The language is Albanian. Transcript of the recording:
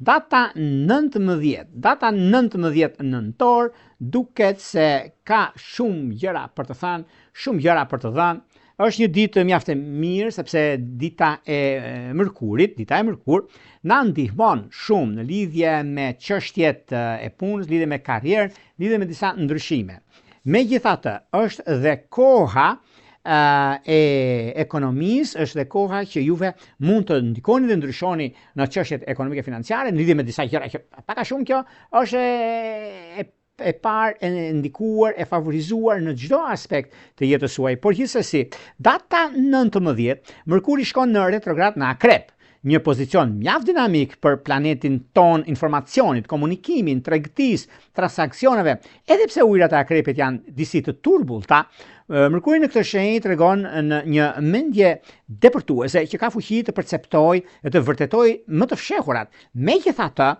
Data 19 nëntor duket se ka shumë gjëra për të thënë, shumë gjëra për të dhënë. Është një ditë mjaft e mirë sepse dita e Mërkurit, na ndihmon shumë në lidhje me çështjet e punës, lidhje me karrierën, lidhje me disa ndryshime. Megjithatë, është dhe koha e ekonomisë, është dhe koha që juve mund të ndikoni dhe ndryshoni në çështjet ekonomike financiare, në lidhje me disa gjëra që pak a shumë kjo është e parë, e ndikuar, e favorizuar në çdo aspekt të jetës suaj. Por gjithsesi, data 19, Mërkuri shkon në retrograd në Akrep, një pozicion mjaft dinamik për planetin ton, informacionit, komunikimin, tregtisë, transaksioneve. Edhe pse ujërat e Akrepit janë disi të turbullta, Mërkuri në këtë shenjë tregon në një mendje depërtuese që ka fuqi të perceptojë dhe të vërtetojë më të fshehurat. Megjithatë,